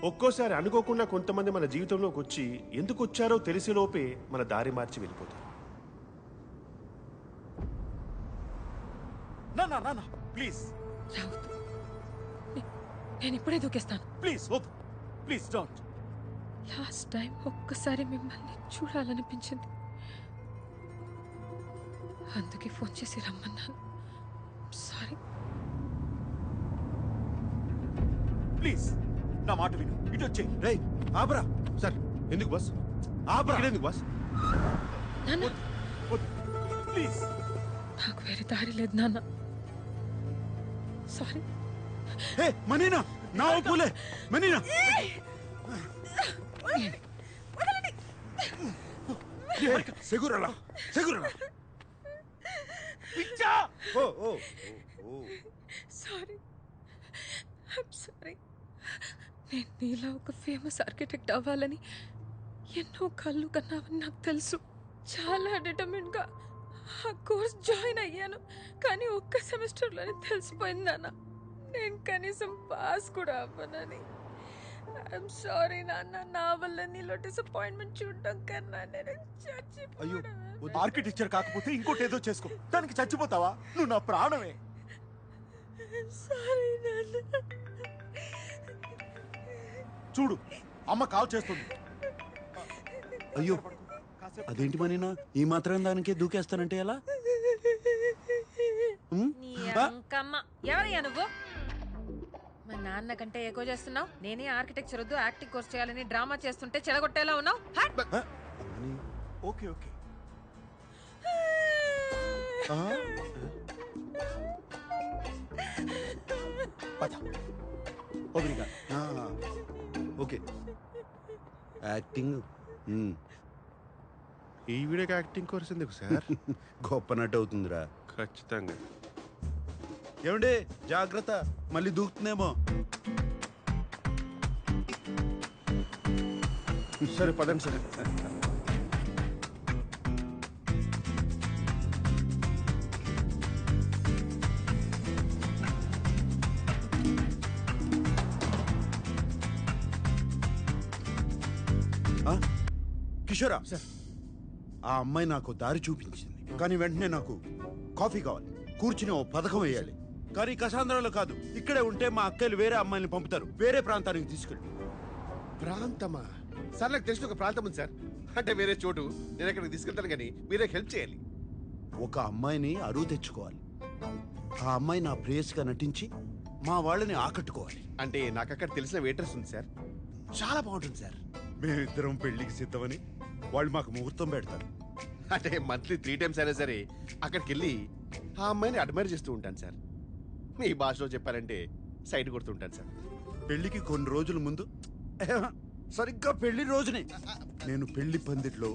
ఒక్కోసారి అనుకోకుండా కొంతమంది మన జీవితంలోకి వచ్చి ఎందుకు వచ్చారో తెలిసేలోపే మన దారి మార్చి వెళ్ళిపోతారు. నా ప్లీజ్ రావద్దు. నేను ఇప్పుడే దూకేస్తాను. ప్లీజ్ వద్దు, ప్లీజ్ డోంట్. లాస్ట్ టైం ఒక్కసారి మిమ్మల్ని చూడాలనిపించింది, అందుకే ఫోన్ చేసి రమ్మన్నాను. సారీ. ప్లీజ్ నా మాట విను, ఇటు వచ్చే. రేయ్ ఆపరా. సార్ ఎందుకు బాస్? ఆపరా. ఎందుకు బాస్? నాన్న, ప్లీజ్. నాకు వేరే దారి లేదు నాన్న. సారీ. హే మనీనా, నా ఒప్పులే మనీనా. సెగురలా సెగురలా పిచ్చా. ఓ ఓ ఓ సారీ, ఐమ్ సారీ. నేను నీలా ఒక ఫేమస్ ఆర్కిటెక్ట్ అవ్వాలని ఎన్నో కళ్ళు కన్నావని నాకు తెలుసు. చాలా డిటర్మిన్గా ఆ కోర్స్ జాయిన్ అయ్యాను, కానీ ఒక్క సెమిస్టర్లోనే తెలిసిపోయింది నాన్న, నేను కనీసం పాస్ కూడా అవ్వనని. ఐఎమ్ సారీ నాన్న, నా వల్ల నీలో డిసప్పాయింట్మెంట్ చూడడం కన్నా నేను చచ్చిపోవడం. ఆర్కిటెక్చర్ కాకపోతే ఇంకోటి ఏదో చేసుకో, దానికి చచ్చిపోతావా? నువ్వు నా ప్రాణమే. సారీ నాన్న. చూడు, అమ్మ కాల్ చేస్తుంది. అయ్యో, అదేంటి మనీనా ఈ మాత్రం దానికే దూకేస్తానంటే ఎలా? నీ అంకమ్మ. ఎవరయ్యా నువ్వు? మా నాన్న కంటే ఎక్కువ చేస్తున్నావు. నేనే ఆర్కిటెక్చర్ వద్దు యాక్టింగ్ కోర్స్ చేయాలని డ్రామా చేస్తుంటే చెడగొట్టేలా ఉన్నావు. Okay okay. ఓకే, యాక్టింగ్ ఈ వీడియోకి యాక్టింగ్ కోర్స్ ఎందుకు సార్? గొప్ప నటు అవుతుందిరా. ఖచ్చితంగా. ఏమండి జాగ్రత్త, మళ్ళీ దూకుతుందేమో. సరే పదండి సరే. కిషోరా సార్, ఆ అమ్మాయి నాకు దారి చూపించింది, కానీ వెంటనే నాకు కాఫీ కావాలి, కూర్చుని ఓ పథకం వేయాలి. కానీ కసాంధ్రాలో కాదు, ఇక్కడే ఉంటే మా అక్కలు వేరే అమ్మాయిని పంపుతారు, వేరే ప్రాంతానికి తీసుకెళ్ళి. ప్రాంతమా సార్? నాకు తెలిసిన ఒక ప్రాంతం ఉంది సార్, అంటే వేరే చోటు. నేను అక్కడికి తీసుకెళ్తాను, కానీ మీరే హెల్ప్ చేయాలి. ఒక అమ్మాయిని అరువు తెచ్చుకోవాలి, ఆ అమ్మాయి నా ప్రేయస్గా నటించి మా వాళ్ళని ఆకట్టుకోవాలి. అంటే నాకు అక్కడ తెలిసిన వెయిటర్స్ ఉంది సార్, చాలా బాగుంటుంది సార్. మేమిద్దరం పెళ్లికి సిద్ధమని వాళ్ళు మాకు ముహూర్తం పెడతారు. అంటే మంత్లీ 3 times అయినా సరే అక్కడికి వెళ్ళి ఆ అమ్మాయిని అడ్మైర్ చేస్తూ ఉంటాను సార్. మీ భాషలో చెప్పాలంటే సైడ్ కొడుతుంటాను సార్. పెళ్లికి కొన్ని రోజుల ముందు, సరిగ్గా పెళ్లి రోజునే నేను పెళ్లి పందిట్లో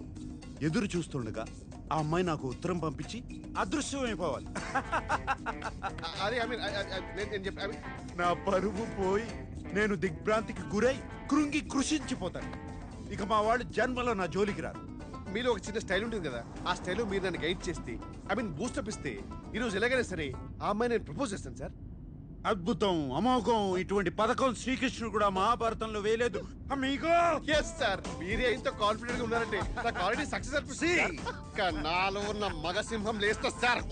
ఎదురు చూస్తుండగా ఆ అమ్మాయి నాకు ఉత్తరం పంపించి అదృశ్యమైపోవాలి. అదే నేను చెప్పి నా పరువు పోయి నేను దిగ్భ్రాంతికి గురై కృంగి కృషించిపోతాను. ఇక మా వాళ్ళు జన్మలో నా జోలికి రారు. మీలో ఒక చిన్న స్టైల్ ఉంటుంది కదా, ఆ స్టైల్లో మీరు నన్ను గైడ్ చేస్తే, బూస్టప్ ఇస్తే, ఈరోజు ఎలాగైనా సరే ఆ అమ్మాయి నేను ప్రపోజ్ చేస్తాను సార్. అద్భుతం, అమోఘం, ఇటువంటి పథకం శ్రీకృష్ణుడు కూడా మహాభారతంలో వేయలేదు. అమ్మీగో ఎస్ సార్, మీరే ఇంత కాన్ఫిడెంట్ గా ఉన్నారంటే నాకు ఆల్రెడీ సక్సెస్ అనిపిస్తుంది. నాలో ఉన్న మగ సింహం లేస్తా సార్.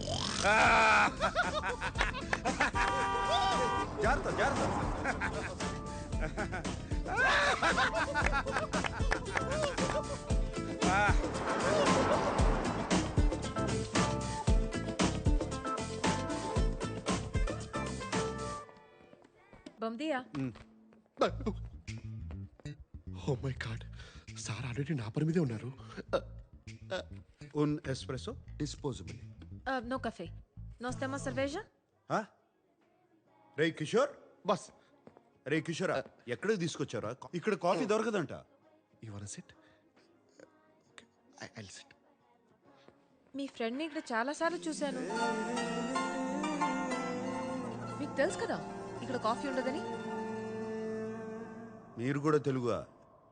జాగ్రత్త జాగ్రత్త. బొమ్దియా. Oh my god, sir already నా పని మీదే ఉన్నారు. Un espresso disposable. No café. Nós temos cerveja? రే కిషోర్, బస్ రే కిషోర్, ఎక్కడికి తీసుకొచ్చారా? ఇక్కడ కాఫీ దొరకదంట. You want sit? Okay, I'll sit. మీ ఫ్రెండ్ని ఇక్కడ చాలాసార్లు చూశాను. మీకు తెలుసు కదా ఇక్కడ కాఫీ ఉండదని. మీరు కూడా తెలుగుగా?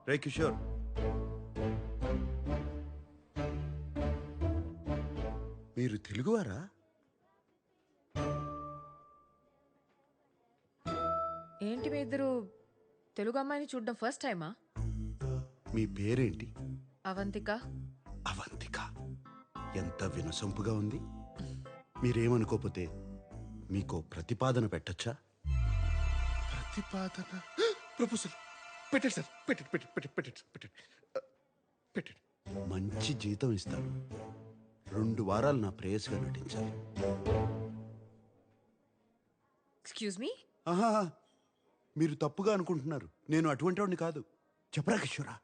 రే కిషోర్, మీరు తెలుగువారా? ఏంటి మీ ఇద్దరు తెలుగు అమ్మాయిని చూడడం ఫస్ట్ టైమా? మీ పేరేంటి? అవంతిక. అవంతిక. ఎంత వినసొంపుగా ఉంది. మీరేమనుకోపోతే మీకో ప్రతిపాదన పెట్టచ్చా? ప్రతిపాదన ప్రపోజల్ పెట్టండి సార్. పెట్టండి. మంచి జీతం ఇస్తాను. 2 వారాలు నా ప్రేయస్గా నటించాలి. Excuse me. ఆహా, మీరు తప్పుగా అనుకుంటున్నారు. నేను అటువంటి వాడిని కాదు. చెప్పరా కిషోరా?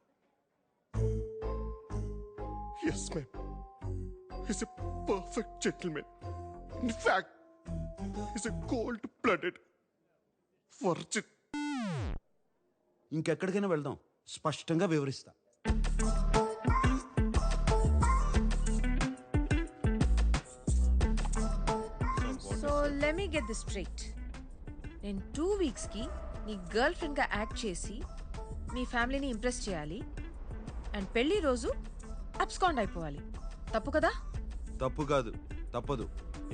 Yes ma'am. He's a perfect gentleman. In fact, he's a cold-blooded virgin. ఇంకెక్కడికైనా వెళ్దాం, స్పష్టంగా వివరిస్తా. So let me get this straight. నేను 2 వీక్స్కి నీ గర్ల్ ఫ్రెండ్గా యాక్ట్ చేసి మీ ఫ్యామిలీని ఇంప్రెస్ చేయాలి అండ్ పెళ్లి రోజు అబ్స్కాండ్ అయిపోవాలి. తప్పు కదా? తప్పు కాదు, తప్పదు.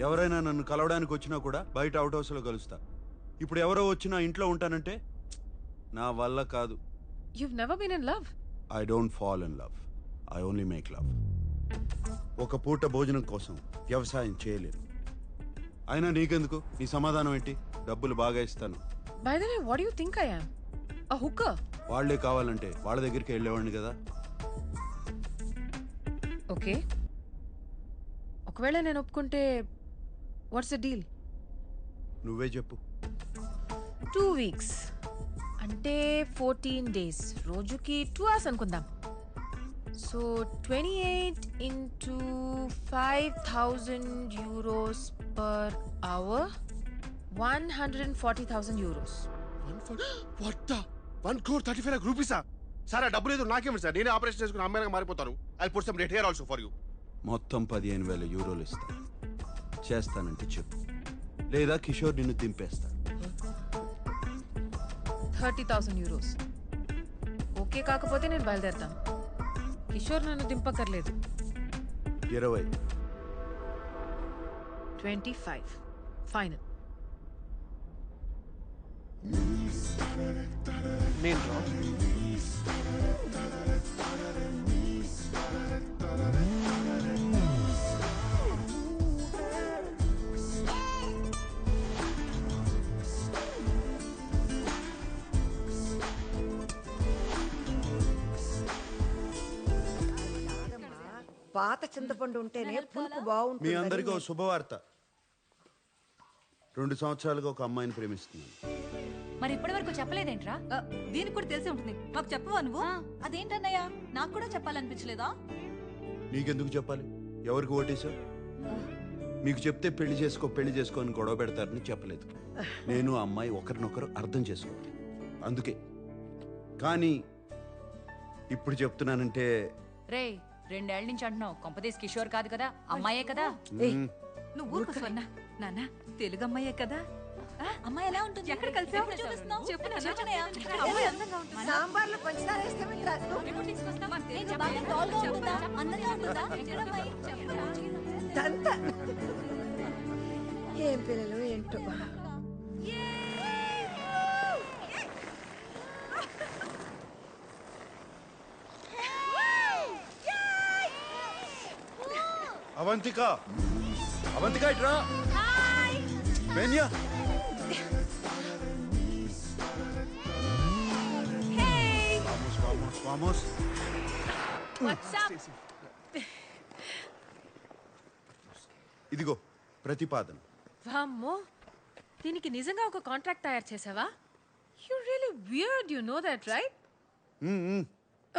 ఎవరైనా నన్ను కలవడానికి వచ్చినా కూడా బయట అవుట్ హౌస్లో కలుస్తా. ఇప్పుడు ఎవరో వచ్చినా ఇంట్లో ఉంటానంటే నా వల్ల కాదు. You've never been in love? I don't fall in love. I only make love. ఒక పూట భోజనం కోసం వ్యవసాయం చేయలేను. అయినా నీకెందుకు? నీ సమాధానం ఏంటి? డబ్బులు బాగా ఇస్తాను. By the way, what do you think I am? A hooker? వాళ్లే కావాలంటే వాళ్ళ దగ్గరికి వెళ్ళేవాడిని కదా. ఓకే, ఒకవేళ నేను ఒప్పుకుంటే వాట్స్ ద డీల్? నువ్వే చెప్పు. 2 వీక్స్ అంటే 14 days, రోజుకి 2 hours అనుకుందాం. So 28 into 5,000 euros per hour, 140,000 euros. What the? 1,35,00,000 rupees? Sir ఆ డబ్బు లేదు, నాకేమిటి సార్? నేనే ఆపరేషన్ చేసుకుని అమ్మాయిగా మారిపోతాను. I put some red hair also for you. మొత్తం 15,000 యూరోలు ఇస్తా. చేస్తానంటే చెప్పు, లేదా కిషోర్ నిన్ను దింపేస్తాను. 30,000 euros. ఓకే కాకపోతే నేను బయలుదేరుతాను. కిషోర్ నన్ను దింపకర్లేదు. 20. 25 ఫైనల్. నేను రా. పాత చింతపండు ఉంటేనే పులుపు మీ బాగుంటుంది. అందరికీ ఓ శుభవార్త. 2 సంవత్సరాలుగా ఒక అమ్మాయిని ప్రేమిస్తున్నాను. మరి ఇప్పటి వరకు చెప్పలేదేంట్రా? దీనికి కూడా తెలిసి ఉంటుంది. మాకు చెప్పవా నువ్వు? అదేంటన్నయ్య, నాకు కూడా చెప్పాలనిపించలేదా? నీకెందుకు చెప్పాలి? ఎవరికి ఓటేశావు? మీకు చెప్తే పెళ్లి చేసుకో అని గొడవ పెడతారని చెప్పలేదు. నేను ఆ అమ్మాయి ఒకరినొకరు అర్థం చేసుకోవాలి, అందుకే. కానీ ఇప్పుడు చెప్తున్నానంటే రే, 2 ఏళ్ల నుంచి అంటున్నావు. కొంపదీస్ కిషోర్ కాదు కదా, అమ్మాయే కదా? నువ్వు ఊరుకో స్వర్ణ. నాన్న తెలుగు అమ్మాయే కదా. అమ్మాయి ఎలా ఉంటుంది? ఎక్కడ కలిసావు? చూపిస్తున్నావు? చెప్పు నాన్న. చెప్పనయ్య. అమ్మాయి అందంగా ఉంటుంది. సాంబార్లో పంచదార వేస్తామంటారా? ఎప్పుడు తీసుకొస్తావా? ఏంటి, బాగా టాల్గా ఉంటుందా? అందంగా ఉంటుందా? ఎక్కడ అమ్మాయి? దంత. ఏం పిల్లలు ఏంటో. అవంతిక, అవంతిక ఇట్రా. బెన్యా. Vamos. ఇదిగో ప్రతిపాదన. వామ్మో, దీనికి నిజంగా ఒక కాంట్రాక్ట్ తయారు చేసావా? You really weird, you know that right?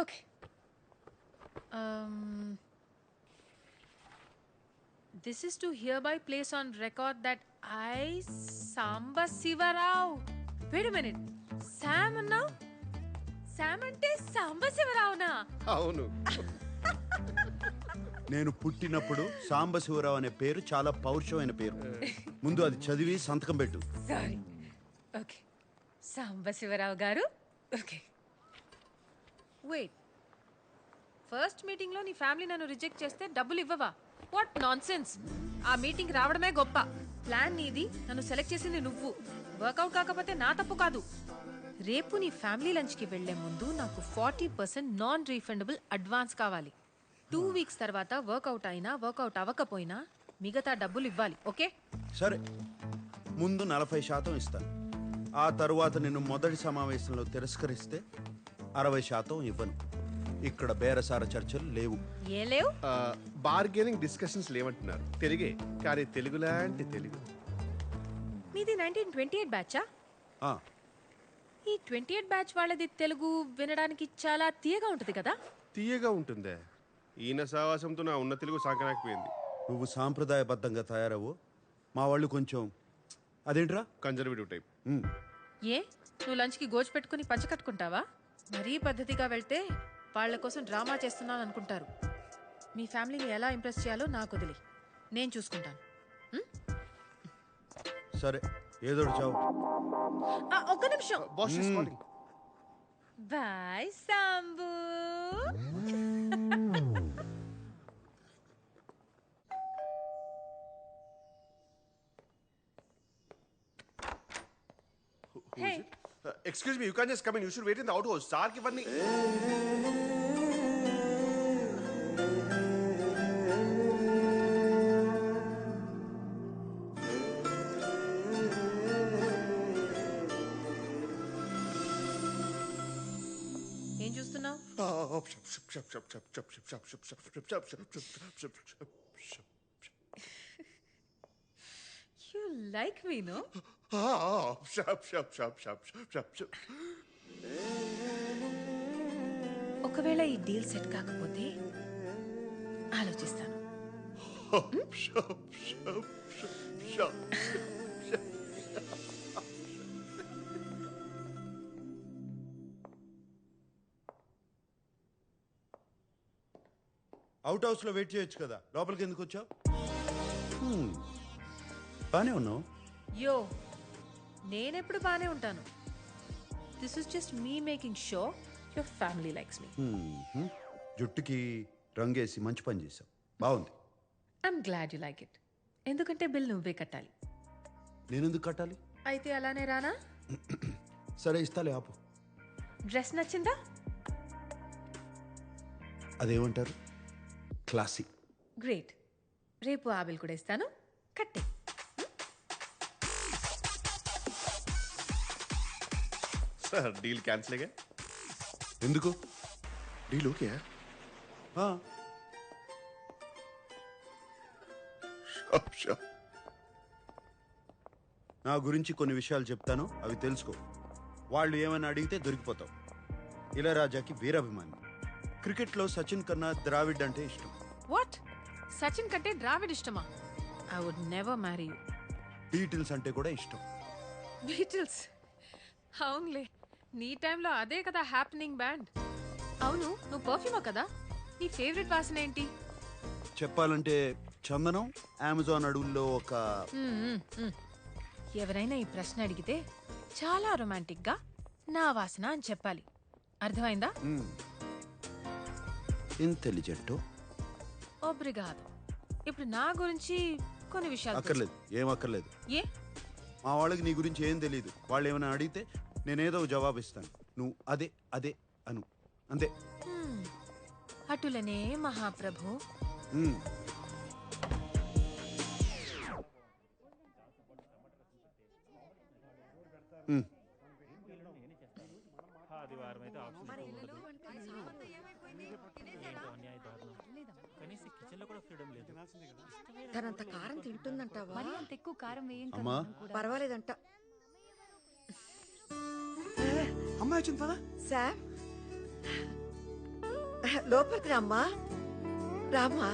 Okay. This is to hereby place on record that I, Samba Sivarao. Wait a minute. Sam now? Sam ante Samba Sivarao na? అవును. నేను పుట్టినప్పుడు సాంబశివరావు అనే పేరు చాలా పౌరుషమైన పేరు. ముందు అది చదివి సంతకం పెట్టు. సారీ. ఓకే, Samba Sivarao గారు. ఓకే. వెయిట్, ఫస్ట్ మీటింగ్ లో నీ ఫ్యామిలీ నన్ను రిజెక్ట్ చేస్తే డబ్బులు ఇవ్వవా? What nonsense. ఆ మీటింగ్ రావడమే గొప్ప. ప్లాన్ నీది, నన్ను సెలెక్ట్ చేసింది నువ్వు. వర్కౌట్ కాకపోతే నా తప్పు కాదు. రేపు నీ ఫ్యామిలీ లంచ్కి వెళ్లే ముందు నాకు 40% నాన్ రీఫండబుల్ అడ్వాన్స్ కావాలి. 2 వీక్స్ తర్వాత వర్కౌట్ అయినా వర్కౌట్ అవ్వకపోయినా మిగతా డబ్బులు ఇవ్వాలి. ఓకే? సరే, ముందు 40% ఇస్తాను. ఆ తరువాత నిన్ను మొదటి సమావేశంలో తిరస్కరిస్తే 60% ఇవ్వను. ఇక్కడ బేరసార చర్చలు లేవు. ఏం లేవు? బార్గెనింగ్ డిస్కషన్స్ లేవంటున్నారు. తెలుగే, కానీ తెలుగు లాంటి తెలుగు. మీది 1928 బ్యాచా? ఆ, ఈ 28 బ్యాచ్ వాళ్ళది తెలుగు వినడానికి చాలా తీయగా ఉంటుంది కదా? తీయగా ఉంటుందే. ఈయన సావాసంతో నా ఉన్న తెలుగు సాగనాకపోయింది. నువ్వు సాంప్రదాయబద్ధంగా తయారవు, మా వాళ్ళు కొంచెం అదేంట్రా కన్జర్వేటివ్ టైప్. ఏ నువ్వు లంచ్కి గోజు పెట్టుకుని పంచ కట్టుకుంటావా? మరీ పద్ధతిగా వెళ్తే వాళ్ళ కోసం డ్రామా చేస్తున్నాను అనుకుంటారు. మీ ఫ్యామిలీని ఎలా ఇంప్రెస్ చేయాలో నాకు వదిలి, నేను చూసుకుంటాను. సరే, ఏదో చావు. ఒక్క నిమిషం. Boss is calling. Bye Sambu. Hey. Excuse me, you can't just come in. You should wait in the outhouse. Sark ఇవన్నీ. ఏం చూస్తున్నావు? You like me no? ఒకవేళ ఈ డీల్ సెట్ కాకపోతే ఆలోచిస్తాను. అవుట్ హౌస్ లో వెయిట్ చేయొచ్చు కదా, లోపలికి ఎందుకు వచ్చావు? బానే ఉన్నావు. యో, నేనెప్పుడు బానే ఉంటాను. This is just me making show your family likes me. జుట్టుకి రంగేసి మంచి పని చేసావు, బాగుంది. I'm glad you like it. ఎందుకంటే బిల్ నువ్వే కట్టాలి. నేనెందుకు కట్టాలి? అయితే అలానే రానా? సరే, ఇస్తాలే, ఆపు. డ్రెస్ నచ్చిందా? అదేమంటారు, క్లాసిక్. గ్రేట్. రేపు ఆ బిల్ కూడా ఇస్తాను, కట్టే. Sir deal cancel. ఎందుకు? Deal okay. ఆ, నా గురించి కొన్ని విషయాలు చెప్తాను, అవి తెలుసుకో. వాళ్ళు ఏమైనా అడిగితే దొరికిపోతావు. ఇళయరాజాకి వీరాభిమాని. క్రికెట్లో సచిన్ కన్నా ద్రావిడ్ అంటే ఇష్టం. వాట్? సచిన్ కంటే ద్రావిడ్ ఇష్టమా? I would never marry you. Beatles అంటే కూడా ఇష్టం. బీటిల్స్? అవునులే, నీ టైంలో అదే కదా హ్యాపెనింగ్ బ్యాండ్. అవును, నువ్వు పర్ఫ్యూమా కదా? నీ ఫేవరెట్ వాసన ఏంటి? చెప్పాలంటే చందనం, అమెజాన్ అడవుల్లో ఒక ఎవరైనా ఈ ప్రశ్న అడిగితే చాలా రొమాంటిక్ గా నా వాసన అని చెప్పాలి. అర్థమైందా? ఇంటెలిజెంట్. ఒబ్రిగాదో. ఇప్పుడు నా గురించి కొన్ని విషయాలు అక్కర్లేదు, ఏం అక్కర్లేదు. ఏ? మా వాళ్ళకి నీ గురించి ఏం తెలియదు. వాళ్ళు ఏమైనా అడిగితే నేనేదో జవాబు ఇస్తాను, నువ్వు అదే అదే అను, అంతే. అటులనే మహాప్రభు. తనంత కారం తింటుందంటావా? మరి అంత ఎక్కువ కారం వేయం అమ్మా, పర్వాలేదంట. అమ్మాయి వచ్చింది పదా. శామ్, లోపలికి రామ్మా. రామ్మా.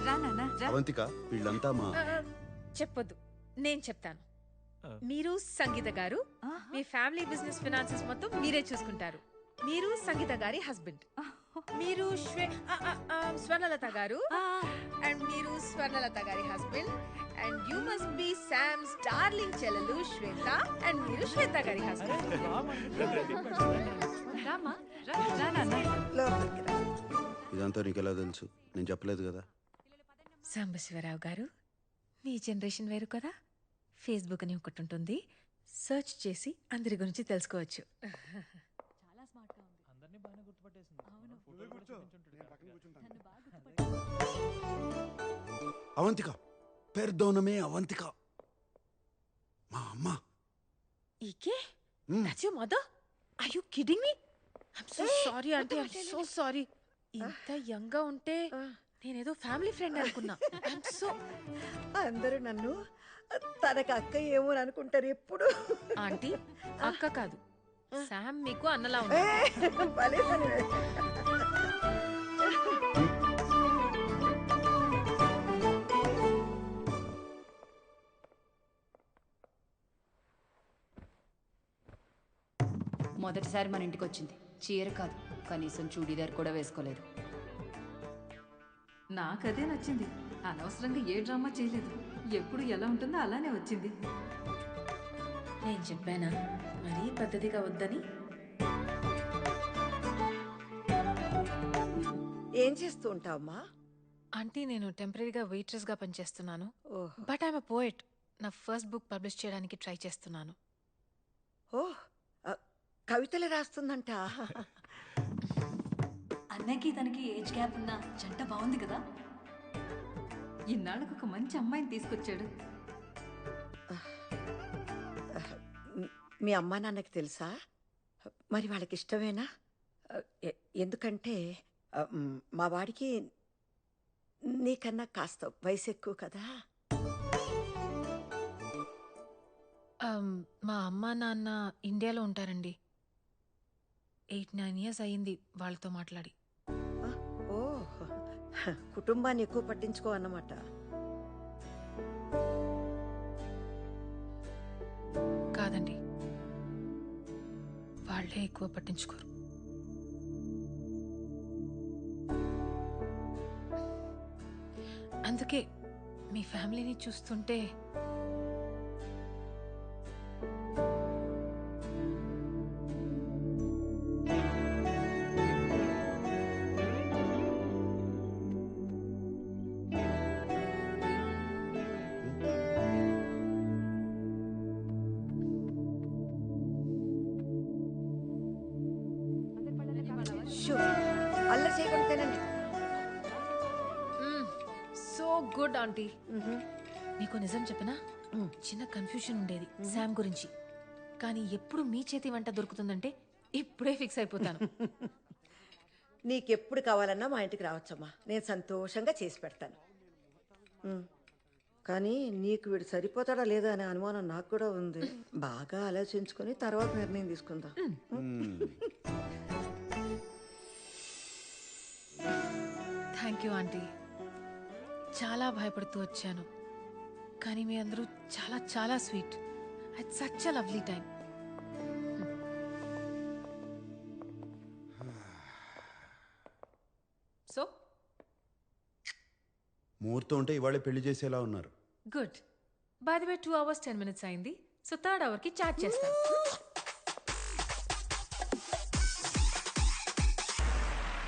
రా నాన్న రా. అవంతిక, వీళ్ళంతా మా చెప్పొద్దు, నేను చెప్తాను. మీరు సంగీత గారు, మీ ఫ్యామిలీ బిజినెస్ ఫినాన్సెస్ మొత్తం మీరే చూసుకుంటారు. మీరు సంగీత గారి హస్బెండ్. మీరు స్వర్ణలత గారు, అండ్ మీరు స్వర్ణలత గారి husband. And you must be Sam's darling చెల్లెలు శ్వేత, అండ్ మీరు శ్వేత గారి హస్బెండ్. రామా రా రా నాన్న. లోపలికి రా. ఇదంతా ఇదంతా నీకు ఎలా తెలుసు? నేను చెప్పలేదు కదా. సాంబశివరావు గారు, మీ జనరేషన్ వేరు కదా. ఫేస్బుక్ అని ఒకటి ఉంటుంది, సెర్చ్ చేసి అందరి గురించి తెలుసుకోవచ్చు. అవంతిక, పెర్దోనమే అవంతిక, మా అమ్మ. ఈకే that's your mother? Are you kidding me? I'm so sorry aunty, I'm so sorry. ఇంత యంగ్ గా ఉంటే నేనేదో ఫ్యామిలీ ఫ్రెండ్ అనుకున్నా. ఐమ్ సో అందరూ నన్ను తనకు అక్క ఏమో అని అనుకుంటారు ఎప్పుడు. ఆంటీ అక్క కాదు, శామ్ మీకు అన్నలా ఉంది. భలే దానివే. మొదటిసారి మన ఇంటికి వచ్చింది. చీర కాదు, కనీసం చూడీదార్ కూడా వేసుకోలేదు. నాకదే నచ్చింది. అనవసరంగా ఏ డ్రామా చేయలేదు. ఎప్పుడు ఎలా ఉంటుందో అలానే వచ్చింది. నేను చెప్పానా మరీ పద్ధతిగా వద్దని? ఏం చేస్తూ ఉంటావమ్మా? ఆంటీ నేను టెంపరీగా వెయిట్రెస్ గా పనిచేస్తున్నాను. ఓహ్ బట్ ఐఎమ్ ఎ పోయెట్. నా ఫస్ట్ బుక్ పబ్లిష్ చేయడానికి ట్రై చేస్తున్నాను. ఓహ్ కవితలు రాస్తుందంట. అన్నకి తనకి ఏజ్ గ్యాప్ ఉన్న జంట బాగుంది కదా. ఇన్నాళ్ళకు ఒక మంచి అమ్మాయిని తీసుకొచ్చాడు. మీ అమ్మా నాన్నకి తెలుసా? మరి వాళ్ళకి ఇష్టమేనా? ఎందుకంటే మా వాడికి నీకన్నా కాస్త వయసు ఎక్కువ కదా. మా అమ్మ నాన్న ఇండియాలో ఉంటారండి. 8-9 years అయ్యింది వాళ్ళతో మాట్లాడి. ఓ కుటుంబాన్ని ఎక్కువ పట్టించుకో అన్నమాట. కాదండి, వాళ్ళే ఎక్కువ పట్టించుకోరు. అందుకే మీ ఫ్యామిలీని చూస్తుంటే అల్లరి చేయకుండా తినండి. So good aunty. మీకు నిజం చెప్పనా, చిన్న కన్ఫ్యూషన్ ఉండేది శామ్ గురించి. కానీ ఎప్పుడు మీ చేతి వంట దొరుకుతుందంటే ఇప్పుడే ఫిక్స్ అయిపోతాను. నీకెప్పుడు కావాలన్నా మా ఇంటికి రావచ్చమ్మా, నేను సంతోషంగా చేసి పెడతాను. కానీ నీకు వీడు సరిపోతాడా లేదా అనే అనుమానం నాకు కూడా ఉంది. బాగా ఆలోచించుకొని తర్వాత నిర్ణయం తీసుకుందాం. Thank you aunty. చాలా భయపడుతూ వచ్చాను, కానీ మీ అందరూ చాలా చాలా sweet. It's such a lovely time. So ముహూర్తం ఉంటే ఇవాళ పెళ్లి చేసేలా ఉన్నారు. Good. By the way 2 hours 10 minutes అయింది. సో 3rd hourకి చాట్ చేస్తాను.